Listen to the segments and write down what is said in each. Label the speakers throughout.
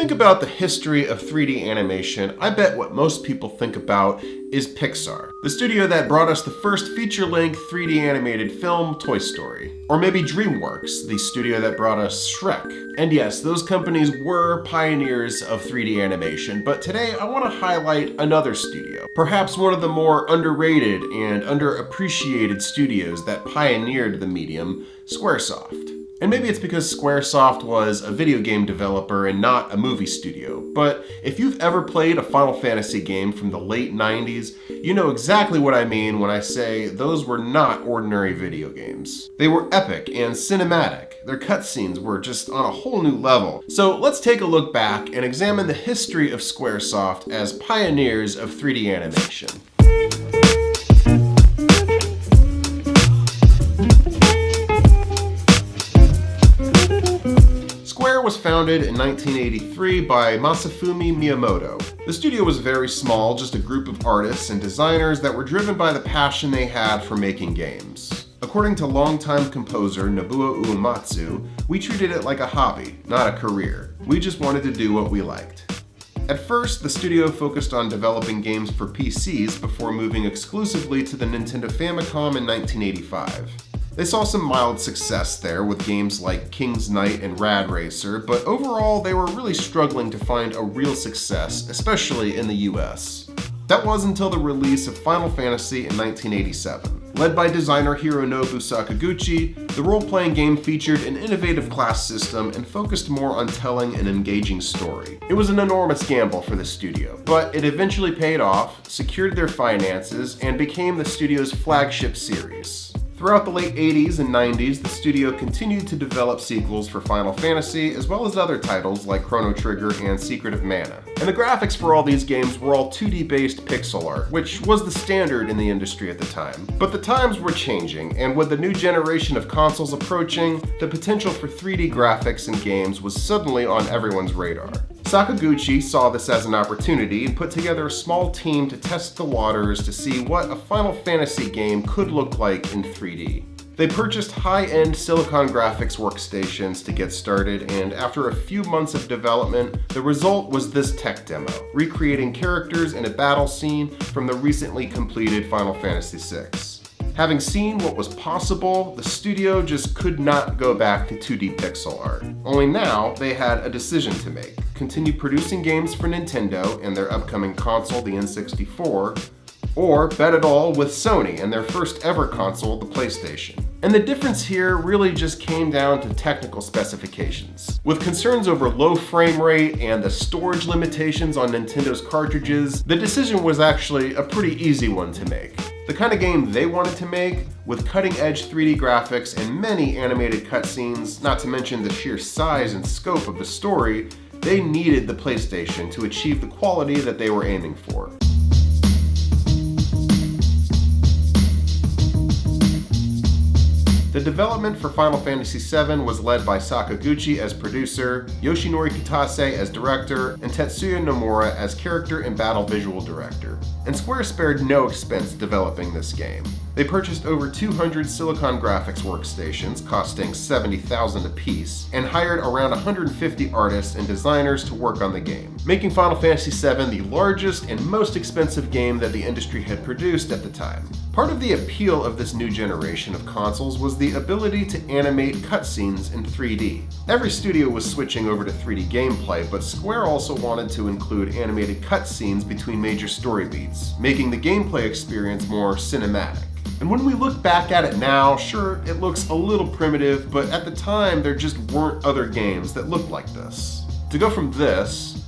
Speaker 1: think about the history of 3D animation, I bet what most people think about is Pixar, the studio that brought us the first feature-length 3D animated film, Toy Story. Or maybe DreamWorks, the studio that brought us Shrek. And yes, those companies were pioneers of 3D animation, but today I want to highlight another studio, perhaps one of the more underrated and underappreciated studios that pioneered the medium, Squaresoft. And maybe it's because Squaresoft was a video game developer and not a movie studio, but if you've ever played a Final Fantasy game from the late 90s, you know exactly what I mean when I say those were not ordinary video games. They were epic and cinematic. Their cutscenes were just on a whole new level. So let's take a look back and examine the history of Squaresoft as pioneers of 3D animation. Square was founded in 1983 by Masafumi Miyamoto. The studio was very small, just a group of artists and designers that were driven by the passion they had for making games. According to longtime composer Nobuo Uematsu, we treated it like a hobby, not a career. We just wanted to do what we liked. At first, the studio focused on developing games for PCs before moving exclusively to the Nintendo Famicom in 1985. They saw some mild success there with games like King's Knight and Rad Racer, but overall they were really struggling to find a real success, especially in the US. That was until the release of Final Fantasy in 1987. Led by designer Hironobu Sakaguchi, the role-playing game featured an innovative class system and focused more on telling an engaging story. It was an enormous gamble for the studio, but it eventually paid off, secured their finances, and became the studio's flagship series. Throughout the late 80s and 90s, the studio continued to develop sequels for Final Fantasy, as well as other titles like Chrono Trigger and Secret of Mana. And the graphics for all these games were all 2D-based pixel art, which was the standard in the industry at the time. But the times were changing, and with the new generation of consoles approaching, the potential for 3D graphics in games was suddenly on everyone's radar. Sakaguchi saw this as an opportunity and put together a small team to test the waters to see what a Final Fantasy game could look like in 3D. They purchased high-end Silicon graphics workstations to get started, and after a few months of development, the result was this tech demo, recreating characters in a battle scene from the recently completed Final Fantasy VI. Having seen what was possible, the studio just could not go back to 2D pixel art. Only now, they had a decision to make. Continue producing games for Nintendo and their upcoming console, the N64, or bet it all with Sony and their first ever console, the PlayStation. And the difference here really just came down to technical specifications. With concerns over low frame rate and the storage limitations on Nintendo's cartridges, the decision was actually a pretty easy one to make. The kind of game they wanted to make, with cutting-edge 3D graphics and many animated cutscenes, not to mention the sheer size and scope of the story, they needed the PlayStation to achieve the quality that they were aiming for. The development for Final Fantasy VII was led by Sakaguchi as producer, Yoshinori Kitase as director, and Tetsuya Nomura as character and battle visual director. And Square spared no expense developing this game. They purchased over 200 Silicon graphics workstations, costing $70,000 apiece, and hired around 150 artists and designers to work on the game, making Final Fantasy VII the largest and most expensive game that the industry had produced at the time. Part of the appeal of this new generation of consoles was the ability to animate cutscenes in 3D. Every studio was switching over to 3D gameplay, but Square also wanted to include animated cutscenes between major story beats, making the gameplay experience more cinematic. And when we look back at it now, sure, it looks a little primitive, but at the time there just weren't other games that looked like this. To go from this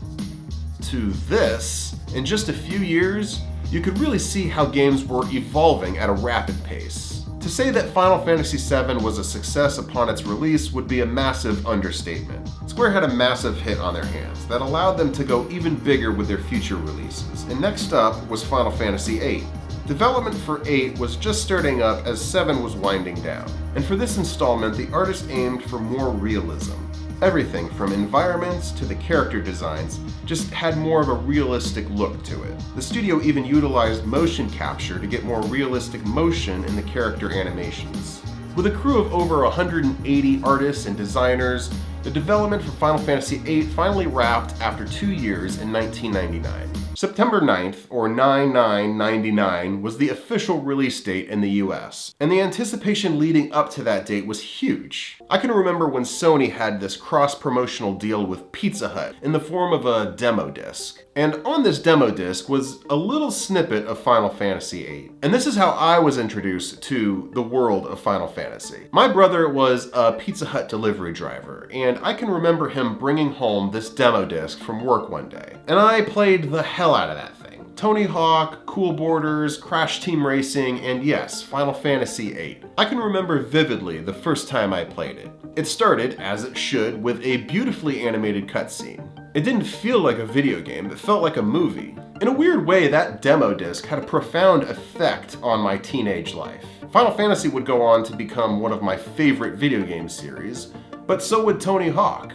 Speaker 1: to this in just a few years, you could really see how games were evolving at a rapid pace. To say that Final Fantasy VII was a success upon its release would be a massive understatement. Square had a massive hit on their hands that allowed them to go even bigger with their future releases, and next up was Final Fantasy VIII. Development for 8 was just starting up as 7 was winding down, and for this installment the artist aimed for more realism. Everything from environments to the character designs just had more of a realistic look to it. The studio even utilized motion capture to get more realistic motion in the character animations. With a crew of over 180 artists and designers, The development for Final Fantasy VIII finally wrapped after 2 years in 1999. September 9th, or 9/9/99, was the official release date in the US, and the anticipation leading up to that date was huge. I can remember when Sony had this cross-promotional deal with Pizza Hut in the form of a demo disc. And on this demo disc was a little snippet of Final Fantasy VIII. And this is how I was introduced to the world of Final Fantasy. My brother was a Pizza Hut delivery driver, and I can remember him bringing home this demo disc from work one day. And I played the hell out of that thing. Tony Hawk, Cool Borders, Crash Team Racing, and yes, Final Fantasy VIII. I can remember vividly the first time I played it. It started, as it should, with a beautifully animated cutscene. It didn't feel like a video game, it felt like a movie. In a weird way, that demo disc had a profound effect on my teenage life. Final Fantasy would go on to become one of my favorite video game series, but so would Tony Hawk.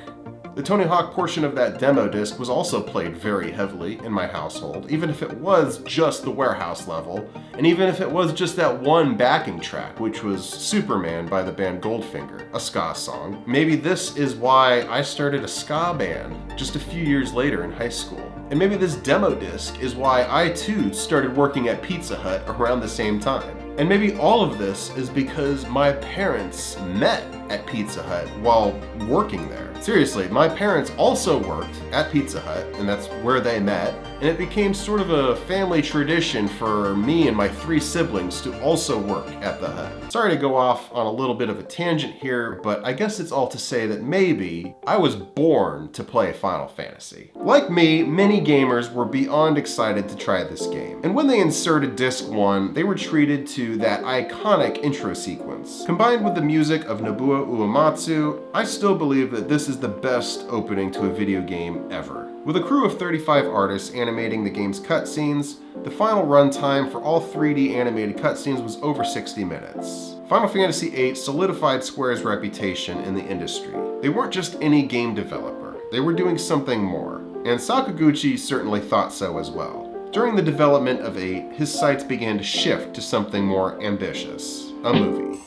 Speaker 1: The Tony Hawk portion of that demo disc was also played very heavily in my household, even if it was just the warehouse level, and even if it was just that one backing track, which was Superman by the band Goldfinger, a ska song. Maybe this is why I started a ska band just a few years later in high school. And maybe this demo disc is why I too started working at Pizza Hut around the same time. And maybe all of this is because my parents met at Pizza Hut while working there. Seriously, my parents also worked at Pizza Hut, and that's where they met, and it became sort of a family tradition for me and my 3 siblings to also work at the Hut. Sorry to go off on a little bit of a tangent here, but I guess it's all to say that maybe I was born to play Final Fantasy. Like me, many gamers were beyond excited to try this game, and when they inserted Disc 1, they were treated to that iconic intro sequence. Combined with the music of Nobuo Uematsu, I still believe that this is the best opening to a video game ever. With a crew of 35 artists animating the game's cutscenes, the final runtime for all 3D animated cutscenes was over 60 minutes. Final Fantasy VIII solidified Square's reputation in the industry. They weren't just any game developer, they were doing something more, and Sakaguchi certainly thought so as well. During the development of VIII, his sights began to shift to something more ambitious, a movie.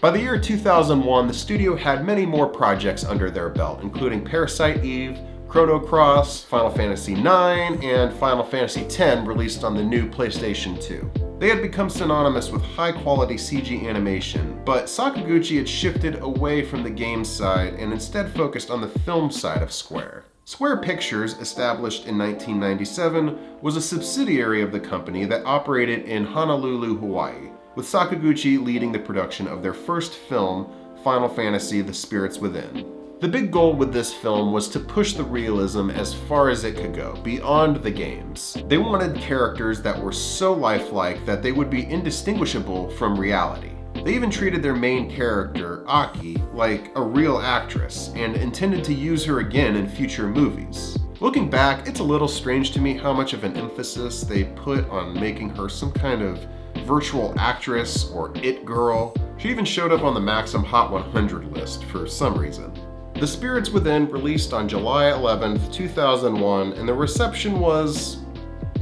Speaker 1: By the year 2001, the studio had many more projects under their belt, including Parasite Eve, Chrono Cross, Final Fantasy IX, and Final Fantasy X released on the new PlayStation 2. They had become synonymous with high-quality CG animation, but Sakaguchi had shifted away from the game side and instead focused on the film side of Square. Square Pictures, established in 1997, was a subsidiary of the company that operated in Honolulu, Hawaii, with Sakaguchi leading the production of their first film, Final Fantasy: The Spirits Within. The big goal with this film was to push the realism as far as it could go, beyond the games. They wanted characters that were so lifelike that they would be indistinguishable from reality. They even treated their main character, Aki, like a real actress, and intended to use her again in future movies. Looking back, it's a little strange to me how much of an emphasis they put on making her some kind of virtual actress or it girl. She even showed up on the Maxim Hot 100 list for some reason. The Spirits Within released on July 11th, 2001, and the reception was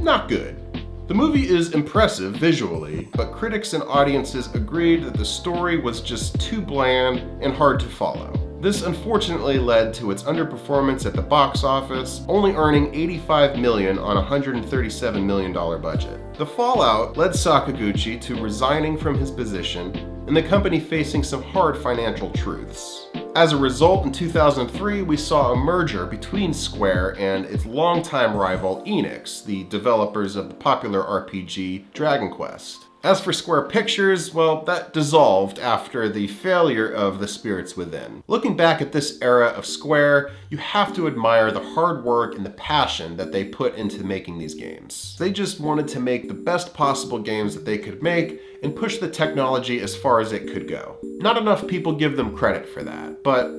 Speaker 1: not good. The movie is impressive visually, but critics and audiences agreed that the story was just too bland and hard to follow. This unfortunately led to its underperformance at the box office, only earning $85 million on a $137 million budget. The fallout led Sakaguchi to resigning from his position and the company facing some hard financial truths. As a result, in 2003, we saw a merger between Square and its longtime rival Enix, the developers of the popular RPG Dragon Quest. As for Square Pictures, well, that dissolved after the failure of The Spirits Within. Looking back at this era of Square, you have to admire the hard work and the passion that they put into making these games. They just wanted to make the best possible games that they could make and push the technology as far as it could go. Not enough people give them credit for that, but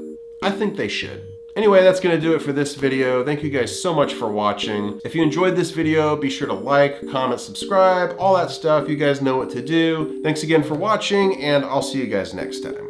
Speaker 1: I think they should. Anyway, that's going to do it for this video. Thank you guys so much for watching. If you enjoyed this video, be sure to like, comment, subscribe, all that stuff. You guys know what to do. Thanks again for watching, and I'll see you guys next time.